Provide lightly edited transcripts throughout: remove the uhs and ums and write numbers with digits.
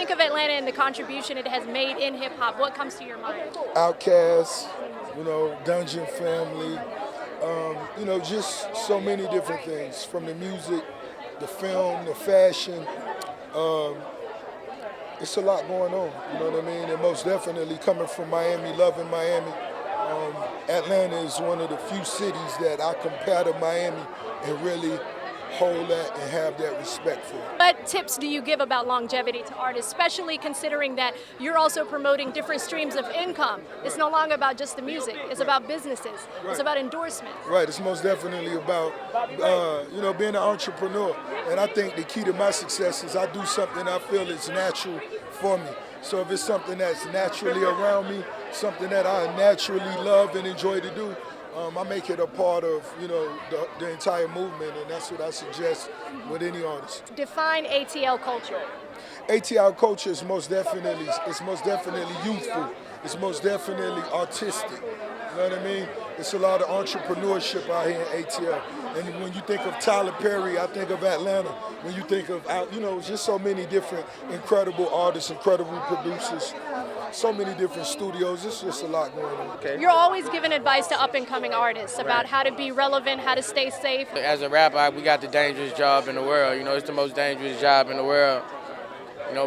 think of Atlanta and the contribution it has made in hip hop, what comes to your mind? Outkast, Dungeon Family, just so many different things, from the music, the film, the fashion. It's a lot going on, you know what I mean? And most definitely coming from Miami, loving Miami, Atlanta is one of the few cities that I compare to Miami and really hold that and have that respect for. What tips do you give about longevity to artists, especially considering that you're also promoting different streams of income? It's no longer about just the music. It's about businesses. Right. It's about endorsements. Right. It's most definitely about, being an entrepreneur. And I think the key to my success is I do something I feel is natural for me. So if it's something that's naturally around me, something that I naturally love and enjoy to do, I make it a part of, the entire movement, and that's what I suggest with any artist. Define ATL culture. ATL culture is most definitely youthful. It's most definitely artistic. You know what I mean? It's a lot of entrepreneurship out here in ATL. And when you think of Tyler Perry, I think of Atlanta. When you think of, just so many different incredible artists, incredible producers, so many different studios. It's just a lot going on. Okay. You're always giving advice to up-and-coming artists about how to be relevant, how to stay safe. As a rapper, we got the dangerous job in the world. It's the most dangerous job in the world.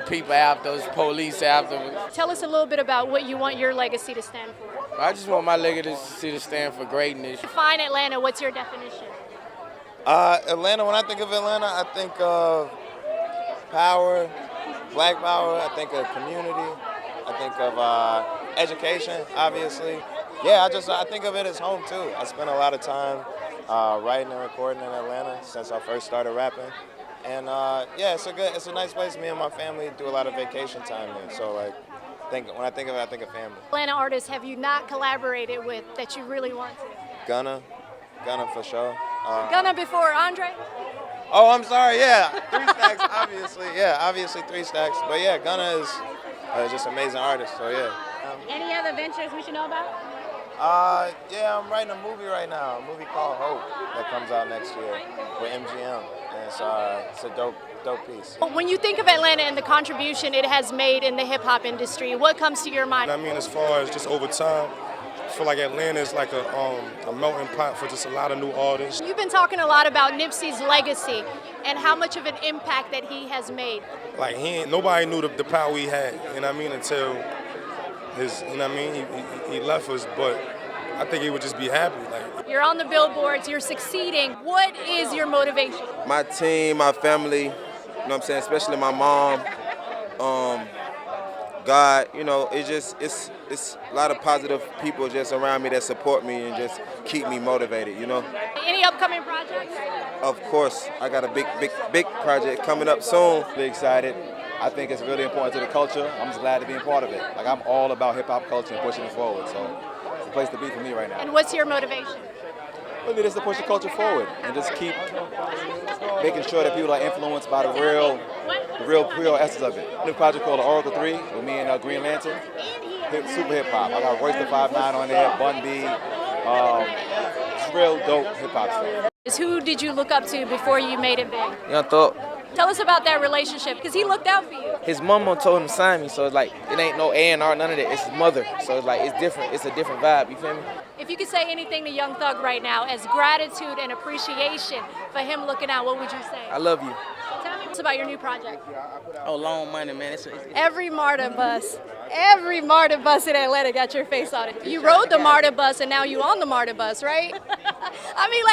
People after us, police after us. Tell us a little bit about what you want your legacy to stand for. I just want my legacy to stand for greatness. Define Atlanta. What's your definition? Atlanta, when I think of Atlanta, I think of power, black power. I think of community. I think of education, obviously. Yeah, I think of it as home too. I spent a lot of time writing and recording in Atlanta since I first started rapping. And it's a nice place. Me and my family do a lot of vacation time there. So when I think of it, I think of family. Atlanta artists have you not collaborated with that you really want to? Gunna for sure. Gunna before Andre? Oh, I'm sorry. Yeah, 3 Stacks, obviously. Yeah, obviously 3 Stacks. But yeah, Gunna is just an amazing artist. So yeah. Any other ventures we should know about? Yeah, I'm writing a movie right now. A movie called Hope that comes out next year with MGM. And it's a dope piece. When you think of Atlanta and the contribution it has made in the hip-hop industry, what comes to your mind? As far as just over time, I feel like Atlanta is like a melting pot for just a lot of new artists. You've been talking a lot about Nipsey's legacy and how much of an impact that he has made. Nobody knew the power he had, until his, he left us, but I think he would just be happy. You're on the billboards, you're succeeding. What is your motivation? My team, my family, especially my mom, God, it's a lot of positive people just around me that support me and just keep me motivated, Any upcoming projects? Of course, I got a big project coming up soon. Really excited. I think it's really important to the culture. I'm just glad to be a part of it. I'm all about hip-hop culture and pushing it forward, so it's a place to be for me right now. And what's your motivation? Really just to push the culture forward and just keep making sure that people are influenced by the real essence of it. New project called Oracle 3 with me and Green Lantern. Super hip-hop. I got Royce the 5'9" on there, Bun B. It's real dope hip-hop stuff. Who did you look up to before you made it big? Young Thug. Tell us about that relationship, because he looked out for you. His mama told him to sign me, so it's it ain't no A&R, none of that. It's his mother, so it's different. It's a different vibe, you feel me? If you could say anything to Young Thug right now as gratitude and appreciation for him looking out, what would you say? I love you. Tell me about your new project. Oh, Long Money, man. Every MARTA bus in Atlanta got your face on it. You rode the MARTA bus and now you on the MARTA bus, right?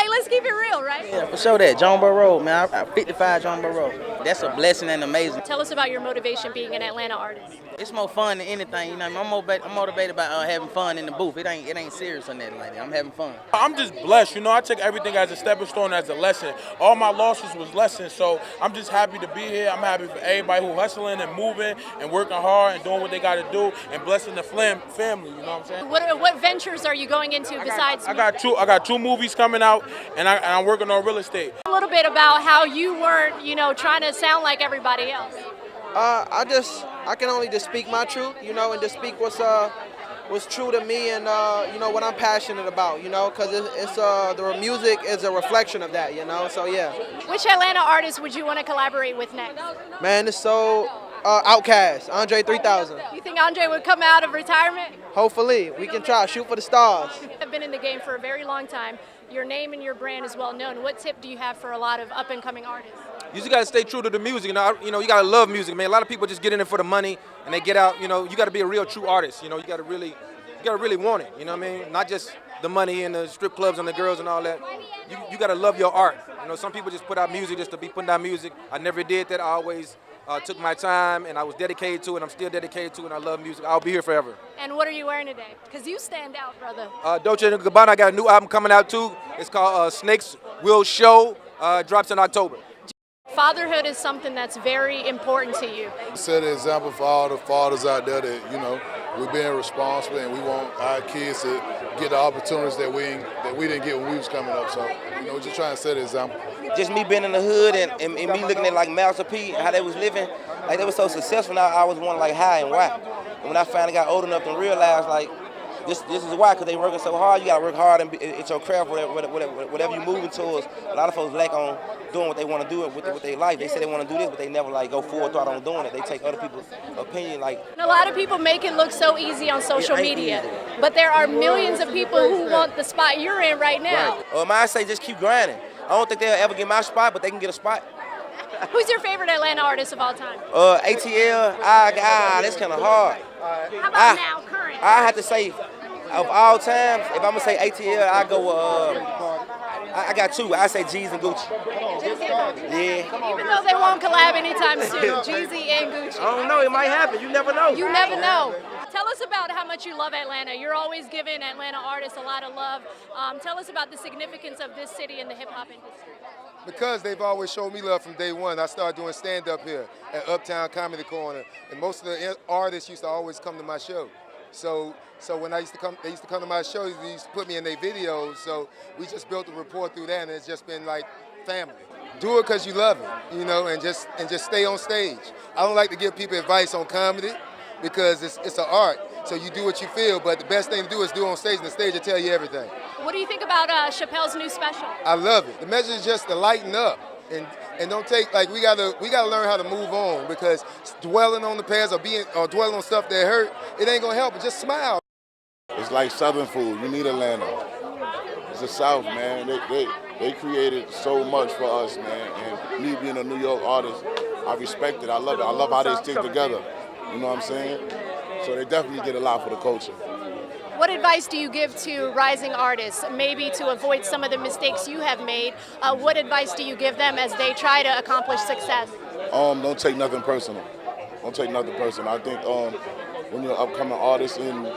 Let's keep it real, right? Yeah, for sure that. John Burr Road, man. I 55 John Burr Road. That's a blessing and amazing. Tell us about your motivation being an Atlanta artist. It's more fun than anything, I'm motivated by having fun in the booth. It ain't serious or nothing like that. I'm having fun. I'm just blessed, I take everything as a stepping stone, as a lesson. All my losses was lessons, so I'm just happy to be here. I'm happy for everybody who hustling and moving and working hard and doing what they got to do and blessing the family, you know what I'm saying? What ventures are you going into besides? I got two movies coming out, and I'm working on real estate. A little bit about how you weren't, trying to sound like everybody else. I can only just speak my truth, and just speak what's true to me and what I'm passionate about, because it's the music is a reflection of that, so yeah. Which Atlanta artist would you want to collaborate with next? Man, it's so Outkast, Andre 3000. You think Andre would come out of retirement? Hopefully, we can try, shoot for the stars. You've been in the game for a very long time. Your name and your brand is well known. What tip do you have for a lot of up and coming artists? You just gotta stay true to the music. You gotta love music, man. A lot of people just get in it for the money and they get out. You gotta be a real true artist. You gotta really want it. You know what I mean? Not just the money and the strip clubs and the girls and all that. You gotta love your art. Some people just put out music just to be putting out music. I never did that. I always took my time and I was dedicated to it. I'm still dedicated to it. And I love music. I'll be here forever. And what are you wearing today? Because you stand out, brother. Dolce & Gabbana. I got a new album coming out too. It's called Snakes Will Show. Drops in October. Fatherhood is something that's very important to you. Set an example for all the fathers out there that, we're being responsible and we want our kids to get the opportunities that we didn't get when we was coming up. So, just trying to set an example. Just me being in the hood and me looking at like Master P and how they was living, like they were so successful. Now I was wondering like how and why. And when I finally got old enough to realize like this is why, because they working so hard. You gotta work hard and it's your craft, whatever you moving towards. A lot of folks lack on doing what they want to do with their life. They say they want to do this, but they never like go full throttle on doing it. They take other people's opinion like. And a lot of people make it look so easy on social media, but there are millions of people who want the spot you're in right now. Right. I say just keep grinding. I don't think they'll ever get my spot, but they can get a spot. Who's your favorite Atlanta artist of all time? ATL. That's kind of hard. How about now, current? I have to say, of all times, if I'm gonna say ATL, I go. I got two. I say G's and Gucci. Yeah. Even though they won't collab anytime soon, Jeezy and Gucci. I don't know. It might happen. You never know. You never know. Tell us about how much you love Atlanta. You're always giving Atlanta artists a lot of love. Tell us about the significance of this city in the hip-hop industry. Because they've always showed me love from day one. I started doing stand-up here at Uptown Comedy Corner, and most of the artists used to always come to my show. So when they used to come to my shows, they used to put me in their videos. So we just built a rapport through that, and it's just been like family. Do it because you love it, and just stay on stage. I don't like to give people advice on comedy because it's an art. So you do what you feel, but the best thing to do is do it on stage, and the stage will tell you everything. What do you think about Chappelle's new special? I love it. The message is just to lighten up and don't take we gotta learn how to move on, because dwelling on the past or dwelling on stuff that hurt, it ain't gonna help. But just smile. It's like Southern food. You need Atlanta. It's the South, man. They created so much for us, man. And me being a New York artist, I respect it. I love it. I love how they stick together. You know what I'm saying? So they definitely did a lot for the culture. What advice do you give to rising artists, maybe to avoid some of the mistakes you have made? What advice do you give them as they try to accomplish success? Don't take nothing personal. Don't take nothing personal. I think when you're an upcoming artist and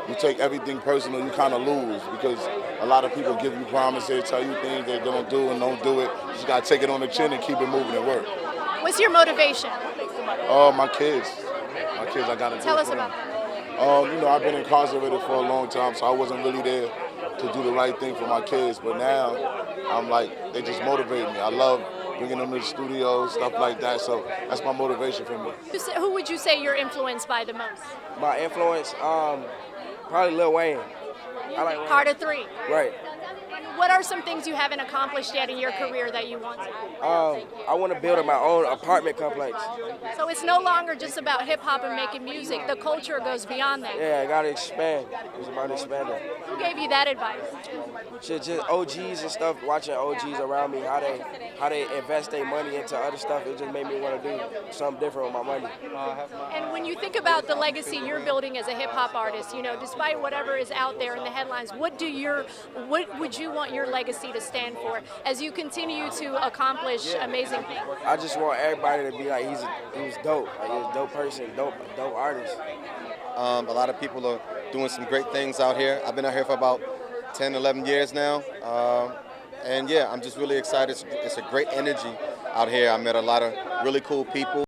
you take everything personal, you kind of lose, because a lot of people give you promises, tell you things they're going to do and don't do it. You just got to take it on the chin and keep it moving and work. What's your motivation? My kids. My kids, I got to do it for them. Tell us about that. I've been incarcerated for a long time, so I wasn't really there to do the right thing for my kids. But now, I'm like, they just motivate me. I love bringing them to the studio, stuff like that. So that's my motivation for me. Who would you say you're influenced by the most? My influence, probably Lil Wayne. I like Wayne. Carter 3. Right. What are some things you haven't accomplished yet in your career that you want to? I want to build my own apartment complex. So it's no longer just about hip-hop and making music. The culture goes beyond that. Yeah, I got to expand. It's about expanding. Who gave you that advice? Just OGs and stuff, watching OGs around me, how they invest their money into other stuff. It just made me want to do something different with my money. And when you think about the legacy you're building as a hip-hop artist, despite whatever is out there in the headlines, what would you want your legacy to stand for as you continue to accomplish amazing things? I just want everybody to be like, he was dope. Like, he was a dope person, dope artist. A lot of people are doing some great things out here. I've been out here for about 10, 11 years now. And yeah, I'm just really excited. It's a great energy out here. I met a lot of really cool people.